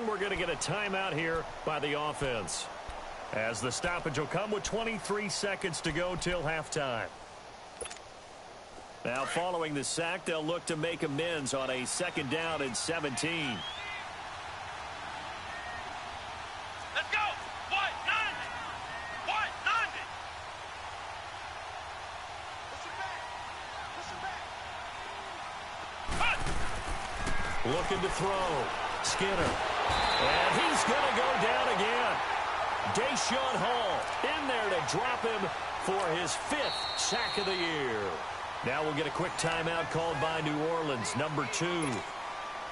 and we're going to get a timeout here by the offense. As the stoppage will come with 23 seconds to go till halftime. Now following the sack, they'll look to make amends on a 2nd down and 17. Let's go! What? 90! What? 90! Push it back! Push it back! Cut! Looking to throw. Skinner. And he's going to go down again. Deshaun Hall in there to drop him for his 5th sack of the year. Now we'll get a quick timeout called by New Orleans, number 2.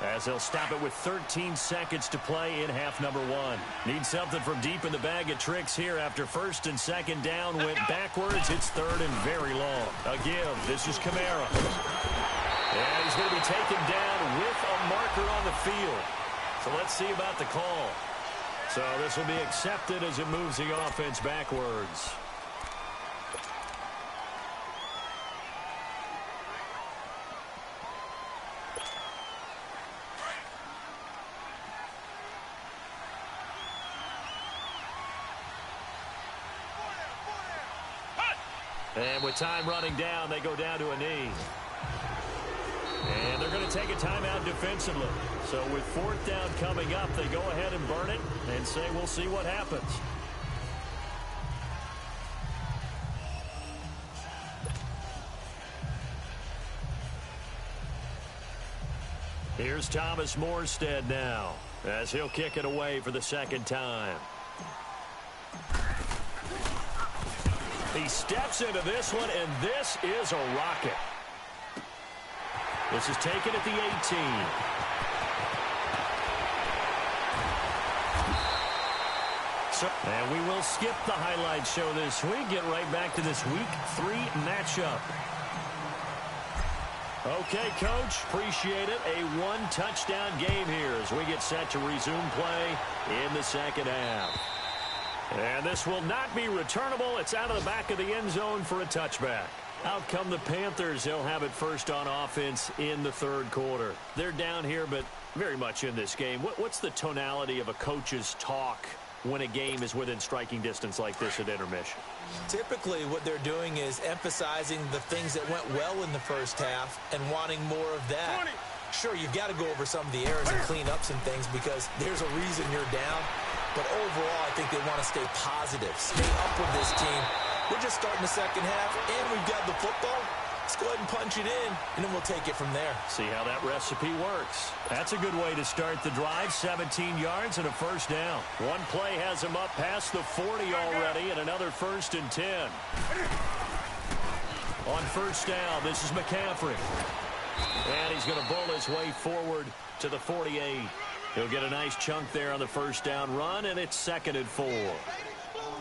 As they'll stop it with 13 seconds to play in half number 1. Need something from deep in the bag of tricks here after 1st and 2nd down went backwards. It's 3rd and very long. A give. This is Kamara. And he's going to be taken down with a marker on the field. So let's see about the call. So this will be accepted as it moves the offense backwards. And with time running down, they go down to a knee. And they're going to take a timeout defensively. So with 4th down coming up, they go ahead and burn it and say we'll see what happens. Here's Thomas Morstead now as he'll kick it away for the 2nd time. He steps into this one, and this is a rocket. This is taken at the 18. And we will skip the highlight show this week. Get right back to this Week 3 matchup. Okay, Coach, appreciate it. A 1-touchdown game here as we get set to resume play in the 2nd half. And this will not be returnable. It's out of the back of the end zone for a touchback. Out come the Panthers. They'll have it first on offense in the 3rd quarter. They're down here, but very much in this game. What's the tonality of a coach's talk when a game is within striking distance like this at intermission? Typically, what they're doing is emphasizing the things that went well in the first half and wanting more of that. 20. Sure, you've got to go over some of the errors and clean up some things because there's a reason you're down. But overall, I think they want to stay positive, stay up with this team. We're just starting the 2nd half, and we've got the football. Let's go ahead and punch it in, and then we'll take it from there. See how that recipe works. That's a good way to start the drive. 17 yards and a 1st down. One play has him up past the 40 already, and another 1st and 10. On 1st down, this is McCaffrey. And he's going to bowl his way forward to the 48. He'll get a nice chunk there on the 1st down run, and it's 2nd and 4.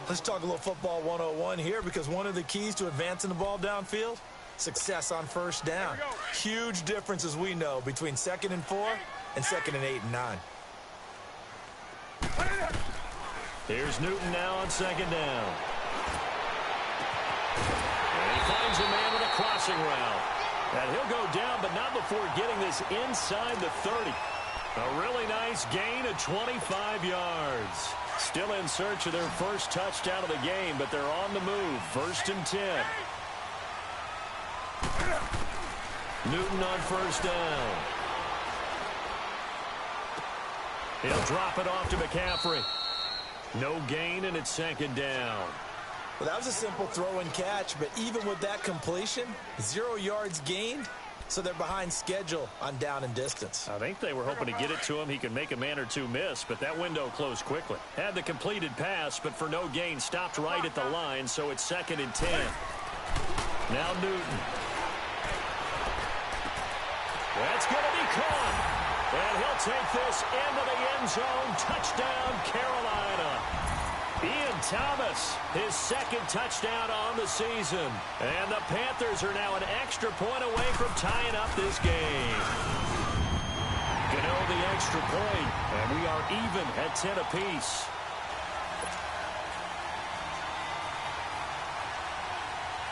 Let's talk a little football 101 here because one of the keys to advancing the ball downfield, success on 1st down. Huge difference, as we know, between 2nd and 4 and 2nd and 8 and 9. Here's Newton now on 2nd down. And he finds a man with a crossing route. And he'll go down, but not before getting this inside the 30. A really nice gain of 25 yards. Still in search of their first touchdown of the game, but they're on the move. 1st and 10. Newton on 1st down. He'll drop it off to McCaffrey. No gain, and it's 2nd down. Well, that was a simple throw and catch, but even with that completion, 0 yards gained, so they're behind schedule on down and distance. I think they were hoping to get it to him. He could make a man or two miss, but that window closed quickly. Had the completed pass, but for no gain, stopped right at the line, so it's 2nd and 10. Now Newton. That's going to be caught. And he'll take this into the end zone. Touchdown, Carolina. Ian Thomas, his 2nd touchdown on the season. And the Panthers are now an extra point away from tying up this game. Gano the extra point, and we are even at 10 apiece.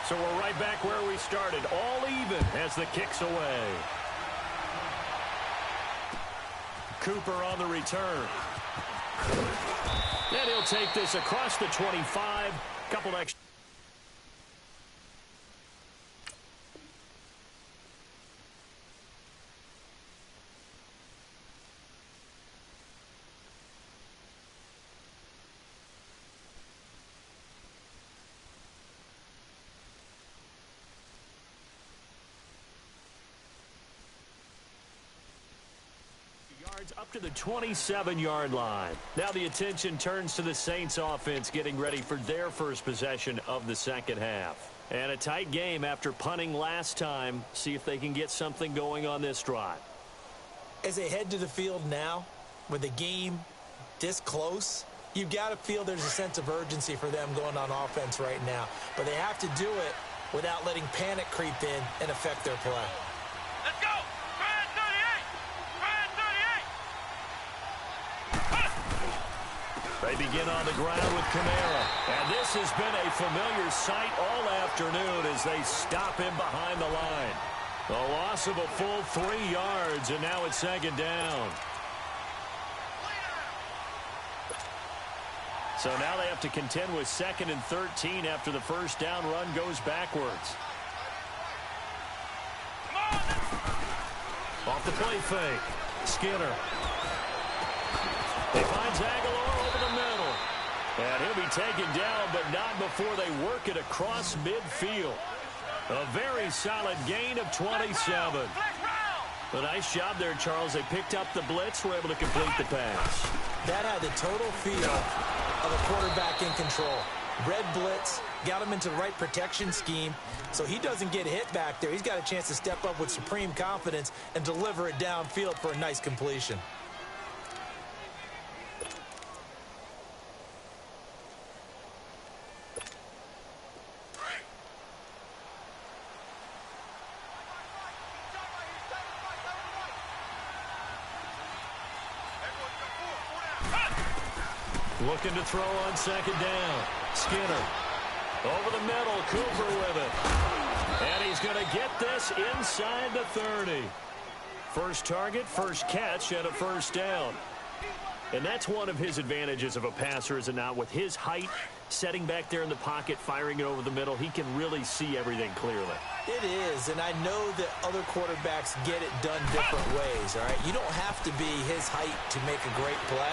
So we're right back where we started, all even as the kick's away. Cooper on the return. And he'll take this across the 25. Couple extra. Up to the 27-yard line. Now the attention turns to the Saints offense getting ready for their first possession of the second half. And a tight game after punting last time. See if they can get something going on this drive. As they head to the field now, with the game this close, you've got to feel there's a sense of urgency for them going on offense right now. But they have to do it without letting panic creep in and affect their play. Let's go! Brad 38! Brad 38! They begin on the ground with Kamara. And this has been a familiar sight all afternoon as they stop him behind the line. A loss of a full 3 yards, and now it's second down. So now they have to contend with 2nd and 13 after the first down run goes backwards. Off the play fake. Skinner. He finds Aguilar over the middle. And he'll be taken down, but not before they work it across midfield. A very solid gain of 27. A nice job there, Charles. They picked up the blitz, were able to complete the pass. That had the total feel of a quarterback in control. Red blitz, got him into the right protection scheme, so he doesn't get hit back there. He's got a chance to step up with supreme confidence and deliver it downfield for a nice completion. Looking to throw on second down. Skinner. Over the middle. Cooper with it. And he's going to get this inside the 30. First target, first catch, and a first down. And that's one of his advantages of a passer, is it not? With his height, setting back there in the pocket, firing it over the middle, he can really see everything clearly. It is, and I know that other quarterbacks get it done different ways, all right? You don't have to be his height to make a great play.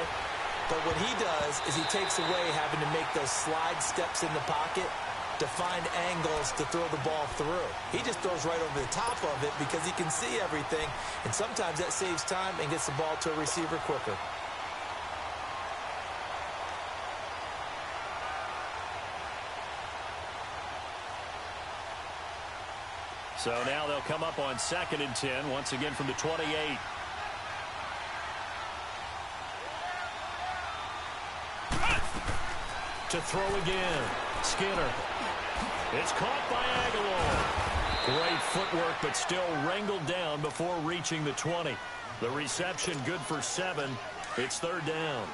But what he does is he takes away having to make those slide steps in the pocket to find angles to throw the ball through. He just throws right over the top of it because he can see everything, and sometimes that saves time and gets the ball to a receiver quicker. So now they'll come up on 2nd and 10, once again from the 28. To throw again. Skinner. It's caught by Aguilar. Great footwork, but still wrangled down before reaching the 20. The reception good for 7. It's 3rd down.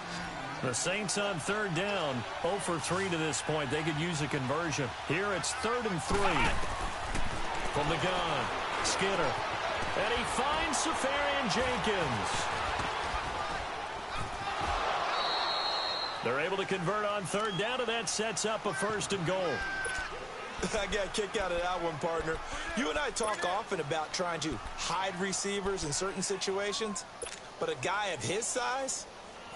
The Saints on 3rd down, 0 for 3 to this point. They could use a conversion. Here it's 3rd and 3. From the gun, Skinner. And he finds Safarian Jenkins. They're able to convert on 3rd down, and that sets up a 1st and goal. I got a kick out of that one, partner. You and I talk often about trying to hide receivers in certain situations, but a guy of his size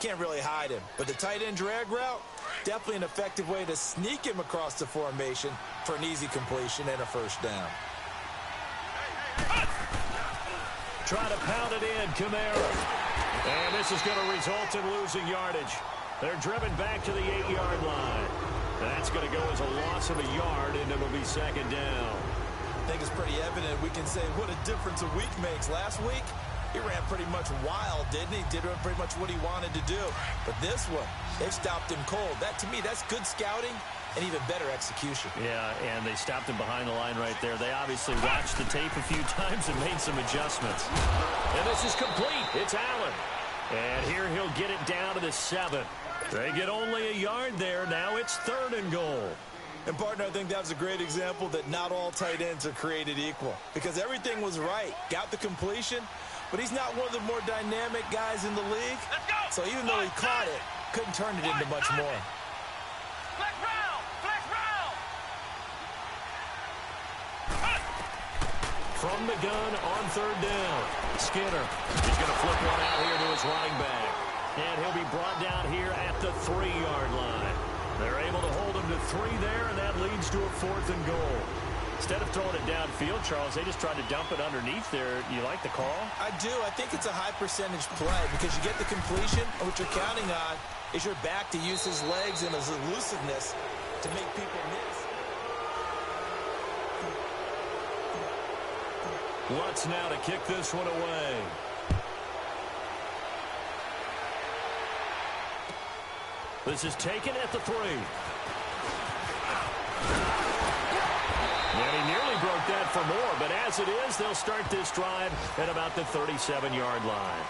can't really hide him. But the tight end drag route, definitely an effective way to sneak him across the formation for an easy completion and a 1st down. Try to pound it in, Kamara. And this is going to result in losing yardage. They're driven back to the 8-yard line. That's going to go as a loss of a yard, and it'll be 2nd down. I think it's pretty evident we can say what a difference a week makes. Last week, he ran pretty much wild, didn't he? Did pretty much what he wanted to do. But this one, they stopped him cold. That, to me, that's good scouting and even better execution. Yeah, and they stopped him behind the line right there. They obviously watched the tape a few times and made some adjustments. And this is complete. It's Allen. And here he'll get it down to the 7. They get only a yard there. Now it's 3rd and goal. And, partner, I think that was a great example that not all tight ends are created equal, because everything was right. Got the completion, but he's not one of the more dynamic guys in the league. Let's go. So even though he caught it, couldn't turn it into much more. Flex round. Flex round. From the gun on third down, Skinner. He's going to flip one out here to his running back. And he'll be brought down here at the 3-yard line. They're able to hold him to 3 there, and that leads to a 4th and goal. Instead of throwing it downfield, Charles, they just tried to dump it underneath there. You like the call? I do. I think it's a high-percentage play because you get the completion, and what you're counting on is your back to use his legs and his elusiveness to make people miss. Lutz now to kick this one away. This is taken at the 3. And he nearly broke that for more, but as it is, they'll start this drive at about the 37-yard line.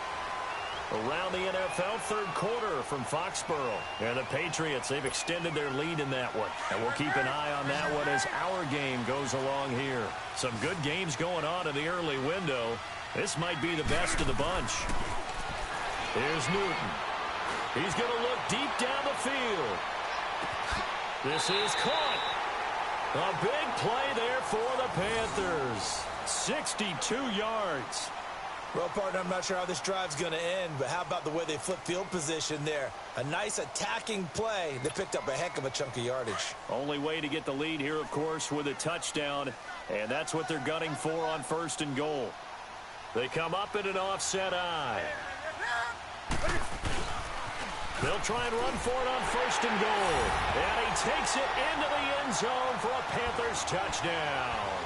Around the NFL, third quarter from Foxborough. And the Patriots, they've extended their lead in that one. And we'll keep an eye on that one as our game goes along here. Some good games going on in the early window. This might be the best of the bunch. Here's Newton. He's going to look deep down the field. This is caught. A big play there for the Panthers. 62 yards. Well, partner, I'm not sure how this drive's going to end, but how about the way they flip field position there? A nice attacking play. They picked up a heck of a chunk of yardage. Only way to get the lead here, of course, with a touchdown, and that's what they're gunning for on 1st and goal. They come up in an offset eye. They'll try and run for it on 1st and goal. And he takes it into the end zone for a Panthers touchdown.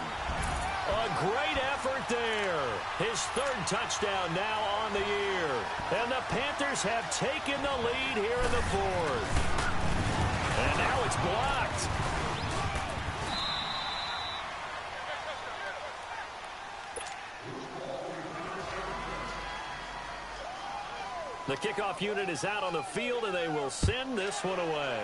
A great effort there. His 3rd touchdown now on the year. And the Panthers have taken the lead here in the 4th. And now it's blocked. The kickoff unit is out on the field, and they will send this one away.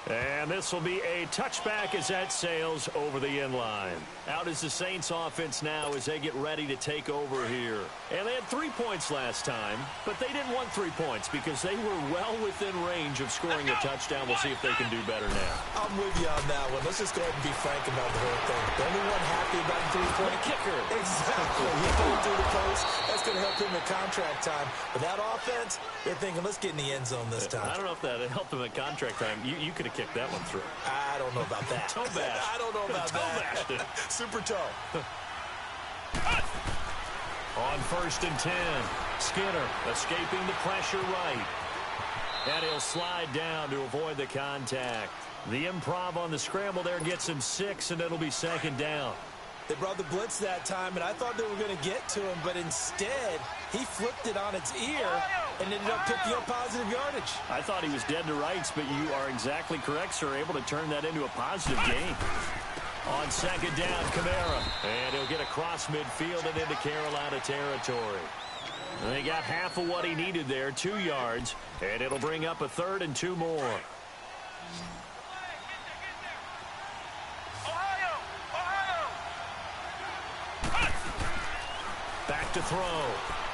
And this will be a touchback as that sails over the end line. Out is the Saints offense now as they get ready to take over here. And they had 3 points last time, but they didn't want 3 points because they were well within range of scoring a touchdown. We'll see if they can do better now. I'm with you on that one. Let's just go ahead and be frank about the whole thing. The only one happy about the 3-point kicker. Exactly. He threw it through the post. That's going to help him in contract time. But that offense, they're thinking, let's get in the end zone this time. I don't know if that helped him in contract time. You could have kicked that one through. I don't know about that. Toe bash. I don't know about that. Super toe. On 1st and 10, Skinner escaping the pressure right. And he'll slide down to avoid the contact. The improv on the scramble there gets him 6, and it'll be 2nd down. They brought the blitz that time, and I thought they were going to get to him, but instead, he flipped it on its ear and ended up picking up positive yardage. I thought he was dead to rights, but you are exactly correct, sir. Able to turn that into a positive gain. On 2nd down, Kamara. And he'll get across midfield and into Carolina territory. And they got half of what he needed there, 2 yards. And it'll bring up a 3rd and 2 more. Back to throw.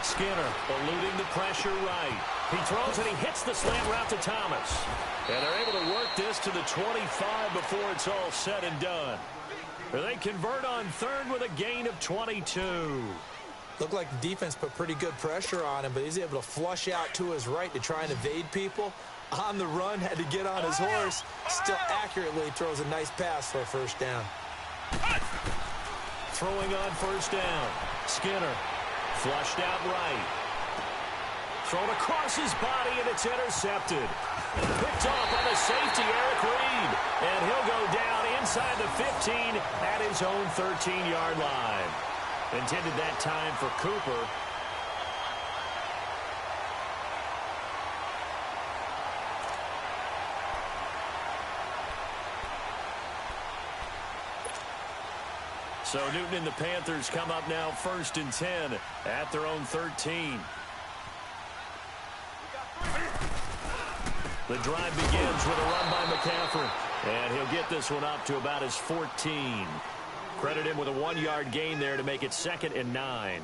Skinner eluding the pressure right. He throws and he hits the slant route to Thomas. And they're able to work this to the 25 before it's all said and done. They convert on 3rd with a gain of 22. Looked like the defense put pretty good pressure on him, but he's able to flush out to his right to try and evade people. On the run, had to get on his horse. Still accurately throws a nice pass for a 1st down. Throwing on 1st down. Skinner flushed out right. Thrown across his body, and it's intercepted. Picked off by the safety, Eric Reed. And he'll go down inside the 15 at his own 13-yard line. Intended that time for Cooper. So Newton and the Panthers come up now 1st and 10 at their own 13. The drive begins with a run by McCaffrey. And he'll get this one up to about his 14. Credit him with a 1-yard gain there to make it 2nd and 9.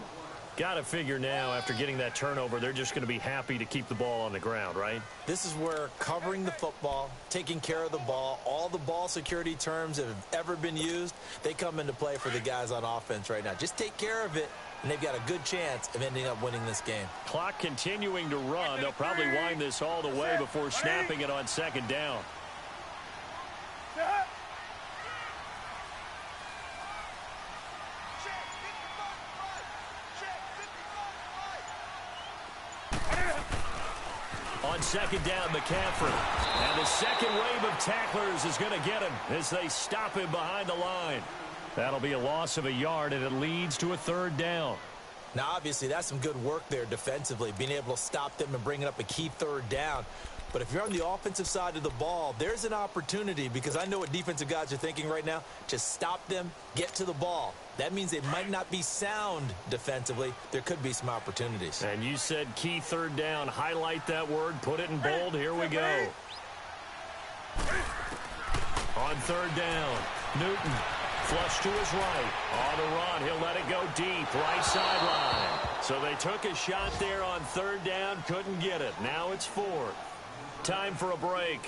Got to figure now, after getting that turnover, they're just going to be happy to keep the ball on the ground, right? This is where covering the football, taking care of the ball, all the ball security terms that have ever been used, they come into play for the guys on offense right now. Just take care of it, and they've got a good chance of ending up winning this game. Clock continuing to run. They'll probably wind this all the way before snapping it on 2nd down. On 2nd down, McCaffrey. And the second wave of tacklers is going to get him as they stop him behind the line. That'll be a loss of a yard, and it leads to a 3rd down. Now, obviously, that's some good work there defensively, being able to stop them and bringing up a key 3rd down. But if you're on the offensive side of the ball, there's an opportunity, because I know what defensive guys are thinking right now. Just stop them, get to the ball. That means they might not be sound defensively. There could be some opportunities. And you said key 3rd down. Highlight that word. Put it in bold. Here we go. On 3rd down, Newton. Flush to his right. On the run, he'll let it go deep. Right sideline. So they took a shot there on 3rd down. Couldn't get it. Now it's 4th. Time for a break.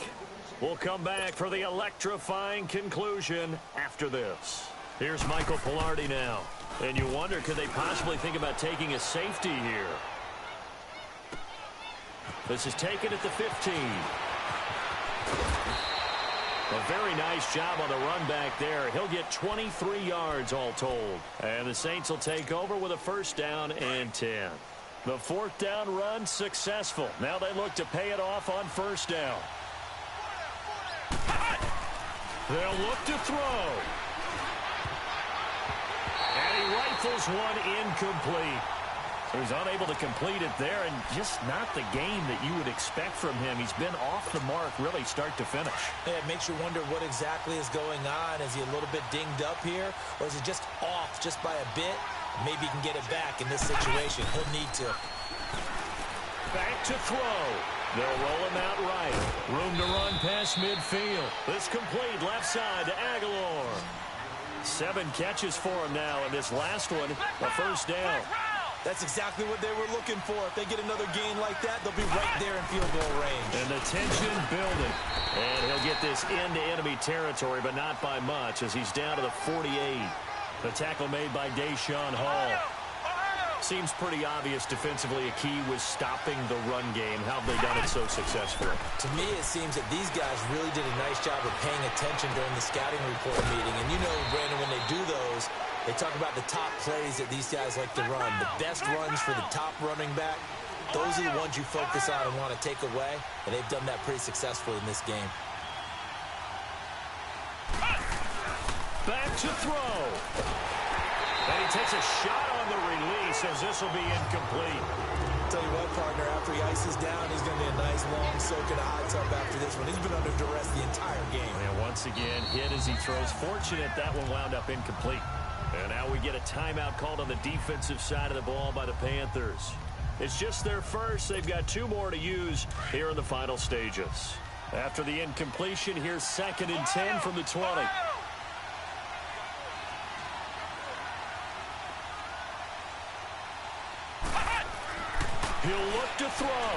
We'll come back for the electrifying conclusion after this. Here's Michael Pilardi now. And you wonder, could they possibly think about taking a safety here? This is taken at the 15. A very nice job on the run back there. He'll get 23 yards all told. And the Saints will take over with a 1st down and 10. The 4th down run successful. Now they look to pay it off on 1st down. They'll look to throw. And he rifles one incomplete. So he's unable to complete it there, and just not the game that you would expect from him. He's been off the mark really start to finish. Yeah, it makes you wonder what exactly is going on. Is he a little bit dinged up here, or is he just off just by a bit? Maybe he can get it back in this situation. He'll need to. Back to throw. They'll roll him out right. Room to run past midfield. It's complete left side to Aguilar. 7 catches for him now, and this last one, a 1st down. That's exactly what they were looking for. If they get another gain like that, they'll be right there in field goal range. And the tension building. And he'll get this into enemy territory, but not by much, as he's down to the 48. The tackle made by Deshaun Hall. Seems pretty obvious defensively a key was stopping the run game. How have they done it so successfully? To me, it seems that these guys really did a nice job of paying attention during the scouting report meeting. And you know, Brandon, when they do those, they talk about the top plays that these guys like to run. The best runs for the top running back, those are the ones you focus on and want to take away. And they've done that pretty successfully in this game. Back to throw. And he takes a shot on the release as this will be incomplete. Tell you what, partner, after he ices down, he's going to be a nice long soak in a hot tub after this one. He's been under duress the entire game. And once again, hit as he throws. Fortunate that one wound up incomplete. And now we get a timeout called on the defensive side of the ball by the Panthers. It's just their first. They've got 2 more to use here in the final stages. After the incompletion, here's 2nd and 10 from the 20. He'll look to throw.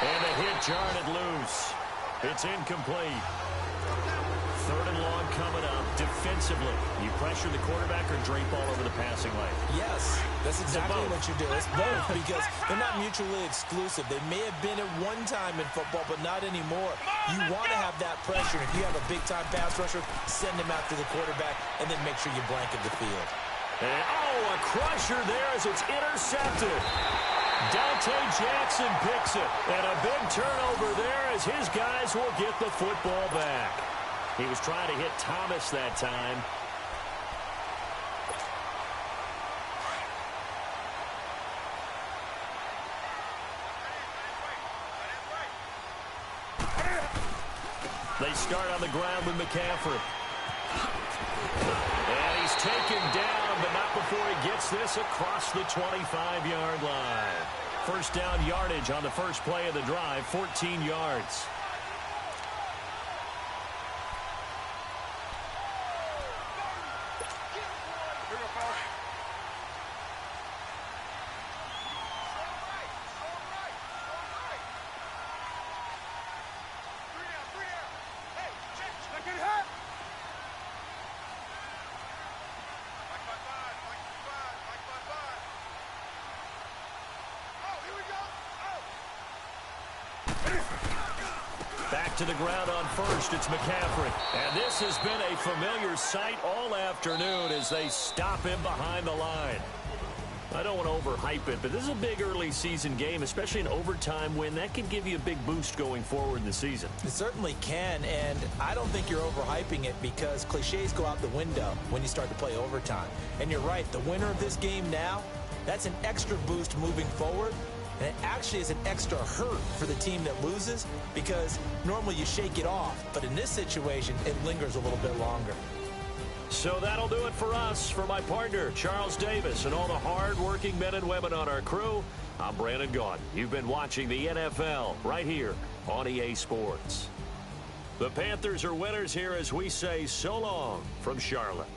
And a hit jarred it loose. It's incomplete. 3rd and long coming up. Defensively, you pressure the quarterback or drape all over the passing lane? Yes, that's exactly what you do. It's both, because they're not mutually exclusive. They may have been at one time in football, but not anymore. You want to have that pressure. If you have a big-time pass rusher, send him after the quarterback, and then make sure you blanket the field. And, a crusher there as it's intercepted. Dante Jackson picks it. And a big turnover there as his guys will get the football back. He was trying to hit Thomas that time. They start on the ground with McCaffrey. And he's taken down, but not before he gets this across the 25-yard line. 1st down yardage on the first play of the drive, 14 yards. Back to the ground on first, it's McCaffrey. And this has been a familiar sight all afternoon as they stop him behind the line. I don't want to overhype it, but this is a big early season game, especially an overtime win. That can give you a big boost going forward in the season. It certainly can, and I don't think you're overhyping it because cliches go out the window when you start to play overtime. And you're right, the winner of this game now, that's an extra boost moving forward. And it actually is an extra hurt for the team that loses because normally you shake it off. But in this situation, it lingers a little bit longer. So that'll do it for us. For my partner, Charles Davis, and all the hard-working men and women on our crew, I'm Brandon Gaudin. You've been watching the NFL right here on EA Sports. The Panthers are winners here as we say so long from Charlotte.